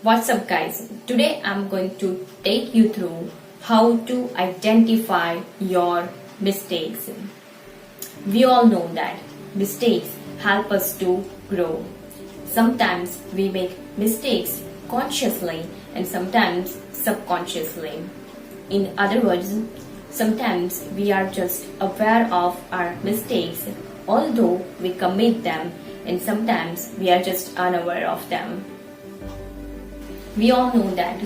What's up guys? Today I'm going to take you through how to identify your mistakes. We all know that mistakes help us to grow. Sometimes we make mistakes consciously and sometimes subconsciously. In other words, sometimes we are just aware of our mistakes although we commit them, and sometimes we are just unaware of them. We all know that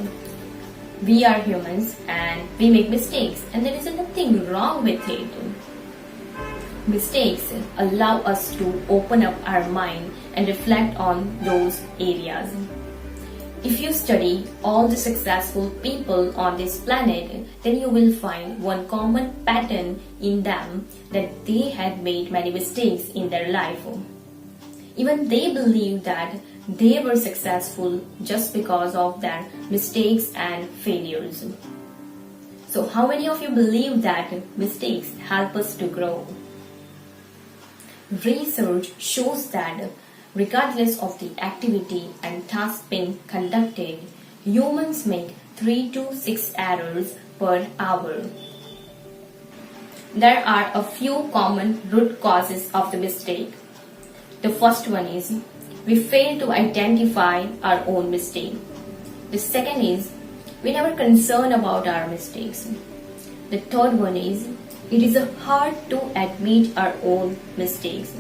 we are humans and we make mistakes, and there is nothing wrong with it. Mistakes allow us to open up our mind and reflect on those areas. If you study all the successful people on this planet, then you will find one common pattern in them, that they had made many mistakes in their life. Even they believe that they were successful just because of their mistakes and failures. So how many of you believe that mistakes help us to grow? Research shows that regardless of the activity and task being conducted, humans make 3 to 6 errors per hour. There are a few common root causes of the mistake. The first one is we fail to identify our own mistake. The second is we never concern about our mistakes. The third one is it is hard to admit our own mistakes.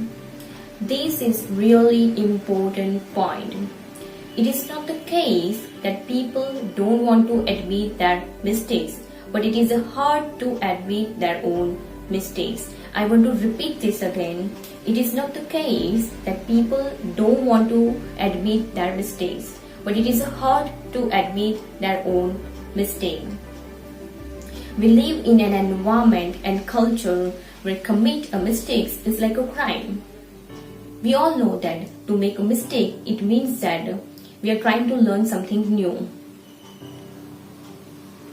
This is really important point. It is not the case that people don't want to admit their mistakes, but it is hard to admit their own mistakes. I want to repeat this again. It is not the case that people don't want to admit their mistakes, but it is hard to admit their own mistake. We live in an environment and culture where commit a mistake is like a crime. We all know that to make a mistake, it means that we are trying to learn something new.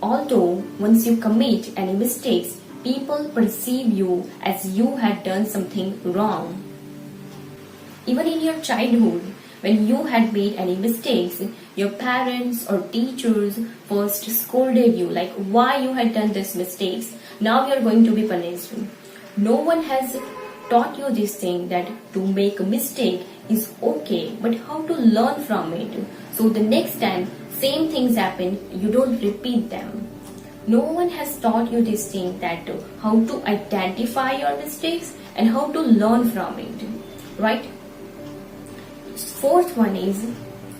Although once you commit any mistakes, people perceive you as you had done something wrong. Even in your childhood, when you had made any mistakes, your parents or teachers first scolded you like why you had done these mistakes. Now you are going to be punished. No one has taught you this thing that to make a mistake is okay, but how to learn from it. So the next time same things happen, you don't repeat them. No one has taught you this thing that how to identify your mistakes and how to learn from it, right? Fourth one is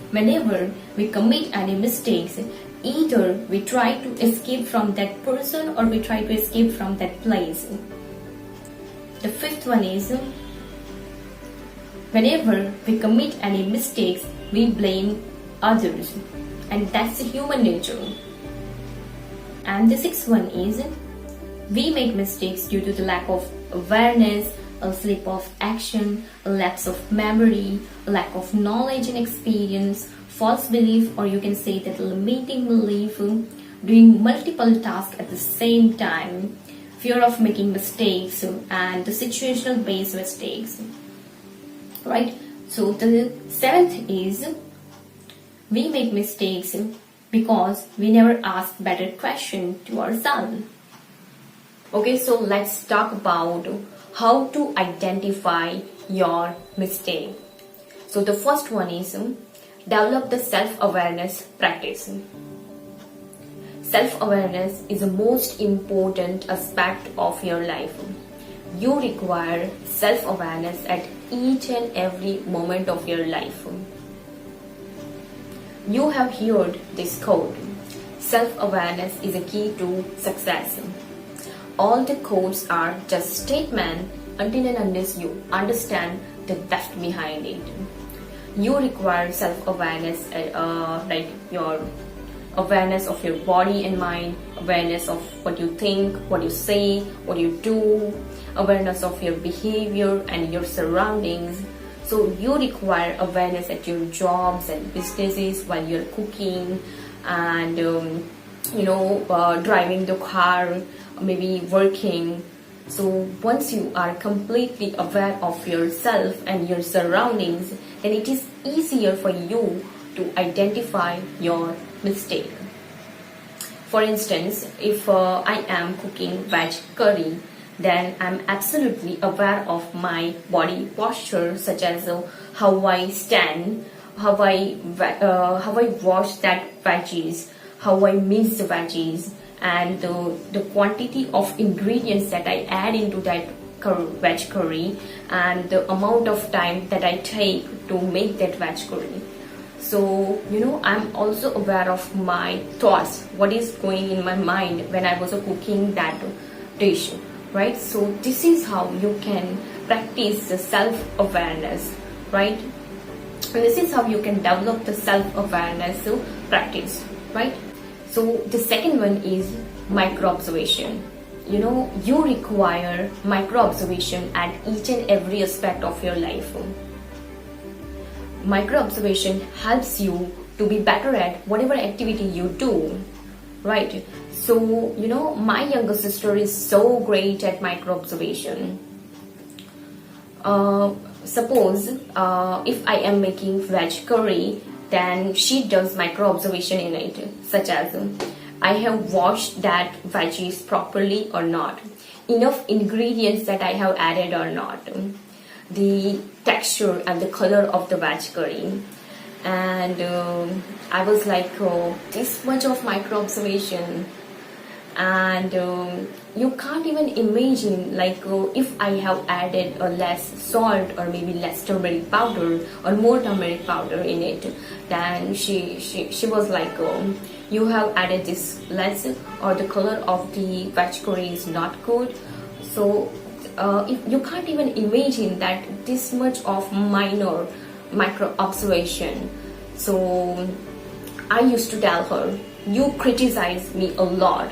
whenever we commit any mistakes, either we try to escape from that person or we try to escape from that place. The fifth one is whenever we commit any mistakes, we blame others, and that's human nature. And the sixth one is we make mistakes due to the lack of awareness, a slip of action, a lapse of memory, a lack of knowledge and experience, false belief, or you can say that limiting belief, doing multiple tasks at the same time, fear of making mistakes, and the situational based mistakes, right? So the seventh is we make mistakes because we never ask better question to ourselves. Okay, so let's talk about how to identify your mistake. So the first one is develop the self-awareness practice. Self-awareness is the most important aspect of your life. You require self-awareness at each and every moment of your life. You have heard this quote, self-awareness is a key to success. All the quotes are just statements until and unless you understand the depth behind it. You require self-awareness, like your awareness of your body and mind, awareness of what you think, what you say, what you do, awareness of your behavior and your surroundings. So you require awareness at your jobs and businesses while you're cooking and driving the car, maybe working. So once you are completely aware of yourself and your surroundings, then it is easier for you to identify your mistake. For instance, if I am cooking veg curry, then I'm absolutely aware of my body posture, such as how I stand, how I wash that veggies, how I mix the veggies, and the quantity of ingredients that I add into that veg curry, and the amount of time that I take to make that veg curry. So, I'm also aware of my thoughts, what is going in my mind when I was cooking that dish, right? So, this is how you can practice the self-awareness, right? And this is how you can develop the self-awareness practice, right? So, the second one is micro-observation. You require micro-observation at each and every aspect of your life. Micro-observation helps you to be better at whatever activity you do, right? So, my younger sister is so great at micro-observation. Suppose if I am making veg curry, then she does micro-observation in it, such as I have washed that veggies properly or not, enough ingredients that I have added or not, the texture and the color of the veg curry. And I was like, this much of micro observation. And you can't even imagine, like, if I have added a less salt or maybe less turmeric powder or more turmeric powder in it, then she was like, you have added this less, or the color of the veg curry is not good. So if you can't even imagine that this much of minor micro observation. So I used to tell her, you criticize me a lot.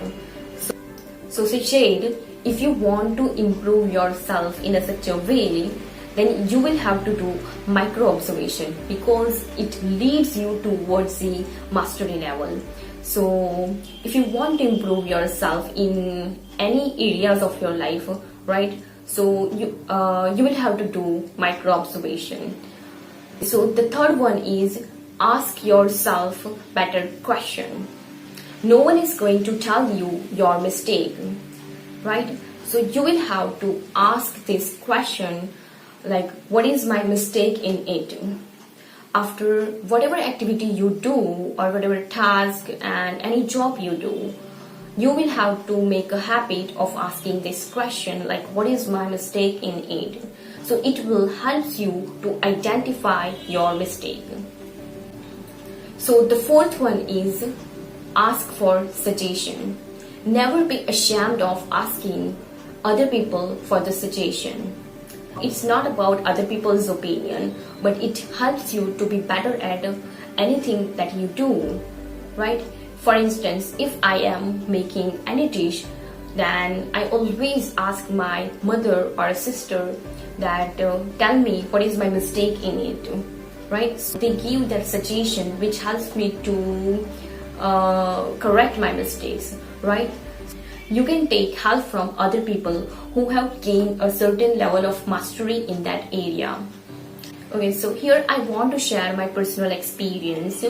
So she said, if you want to improve yourself in such a way, then you will have to do micro observation, because it leads you towards the mastery level. So if you want to improve yourself in any areas of your life, right? So you will have to do micro observation. So the third one is ask yourself better question. No one is going to tell you your mistake, right? So you will have to ask this question, like, what is my mistake in it? After whatever activity you do, or whatever task and any job you do, you will have to make a habit of asking this question, like, what is my mistake in it? So it will help you to identify your mistake. So the fourth one is ask for suggestion. Never be ashamed of asking other people for the suggestion. It's not about other people's opinion, but it helps you to be better at anything that you do, right? For instance, if I am making any dish, then I always ask my mother or sister that tell me what is my mistake in it, right? So they give that suggestion which helps me to correct my mistakes, right? You can take help from other people who have gained a certain level of mastery in that area. Okay, so here I want to share my personal experience.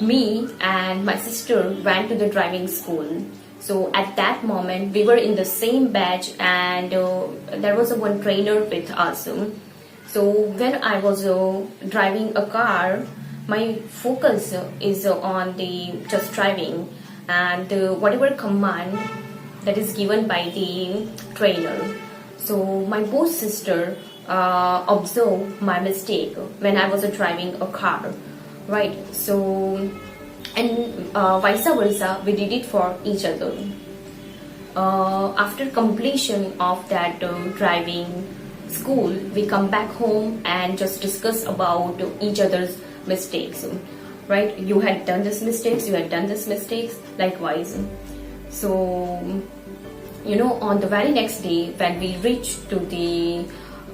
Me and my sister went to the driving school. So at that moment we were in the same batch, and there was one trainer with us. So when I was driving a car, my focus is on the just driving and whatever command that is given by the trainer. So my both sister observed my mistake when I was driving a car, right? So and vice versa, we did it for each other. After completion of that driving school, we come back home and just discuss about each other's mistakes, right? You had done this mistakes, you had done this mistakes, likewise. So on the very next day when we reach to the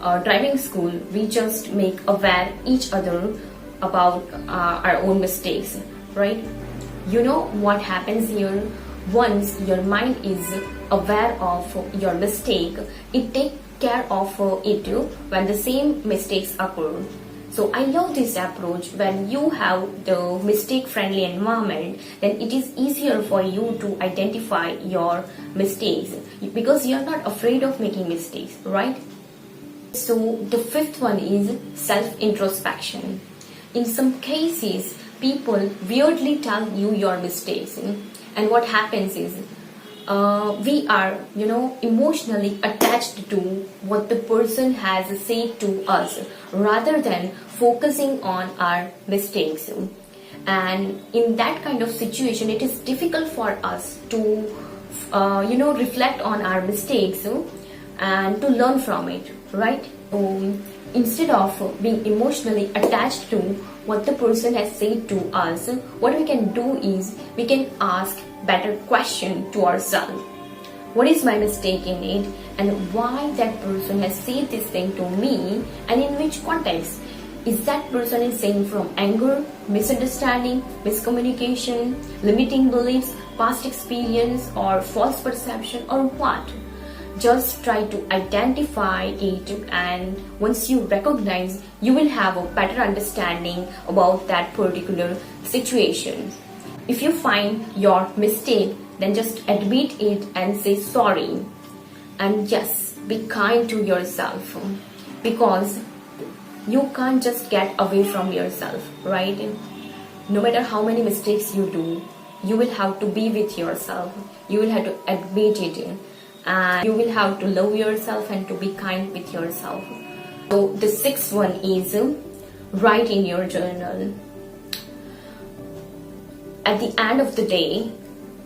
driving school, we just make aware each other about our own mistakes, right? What happens here, once your mind is aware of your mistake, it takes care of it when the same mistakes occur. So I love this approach. When you have the mistake friendly environment, then it is easier for you to identify your mistakes because you are not afraid of making mistakes, right? So the fifth one is self-introspection. In some cases, people weirdly tell you your mistakes, and what happens is we are emotionally attached to what the person has said to us rather than focusing on our mistakes. And in that kind of situation, it is difficult for us to reflect on our mistakes and to learn from it, right? Instead of being emotionally attached to what the person has said to us, what we can do is we can ask better question to ourselves. What is my mistake in it, and why that person has said this thing to me, and in which context? Is that person is saying from anger, misunderstanding, miscommunication, limiting beliefs, past experience, or false perception, or what? Just try to identify it, and once you recognize, you will have a better understanding about that particular situation. If you find your mistake, then just admit it and say sorry. And yes, be kind to yourself, because you can't just get away from yourself, right? No matter how many mistakes you do, you will have to be with yourself. You will have to admit it, and you will have to love yourself and to be kind with yourself. So the sixth one is write in your journal. At the end of the day,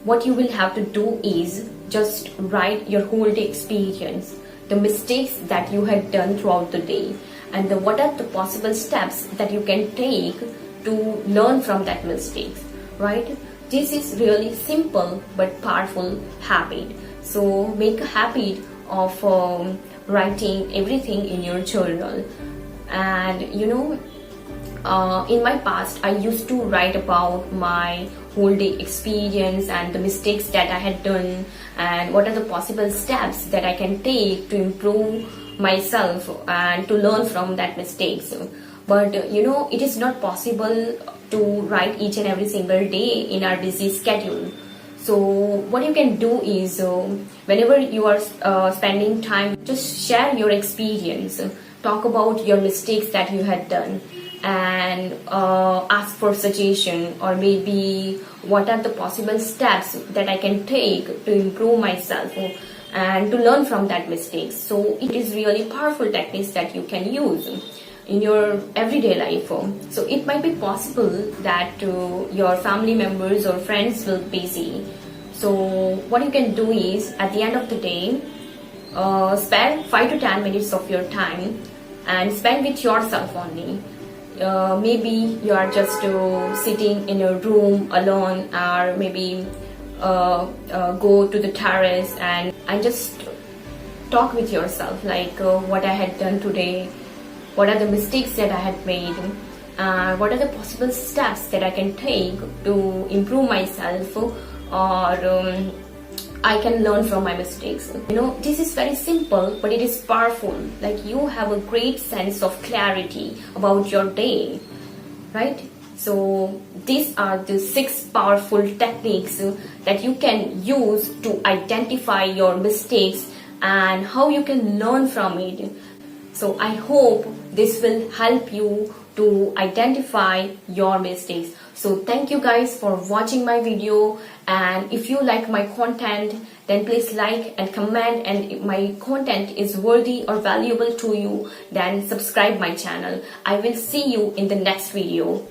what you will have to do is just write your whole day experience, the mistakes that you had done throughout the day, and what are the possible steps that you can take to learn from that mistakes, right? This is really simple but powerful habit. So make a habit of writing everything in your journal. And in my past, I used to write about my whole day experience and the mistakes that I had done, and what are the possible steps that I can take to improve myself and to learn from that mistakes. But it is not possible to write each and every single day in our busy schedule. So what you can do is whenever you are spending time, just share your experience, talk about your mistakes that you had done, and ask for suggestion, or maybe what are the possible steps that I can take to improve myself and to learn from that mistakes. So it is really powerful techniques that you can use in your everyday life. So it might be possible that your family members or friends will be busy. So what you can do is, at the end of the day, spend 5 to 10 minutes of your time and spend with yourself only. Maybe you are just sitting in a room alone, or maybe go to the terrace and just talk with yourself, like what I had done today, what are the mistakes that I had made, what are the possible steps that I can take to improve myself, or I can learn from my mistakes. This is very simple, but it is powerful. Like, you have a great sense of clarity about your day, right? So these are the 6 powerful techniques that you can use to identify your mistakes and how you can learn from it. So I hope this will help you to identify your mistakes. So thank you guys for watching my video, and if you like my content, then please like and comment, and if my content is worthy or valuable to you, then subscribe my channel. I will see you in the next video.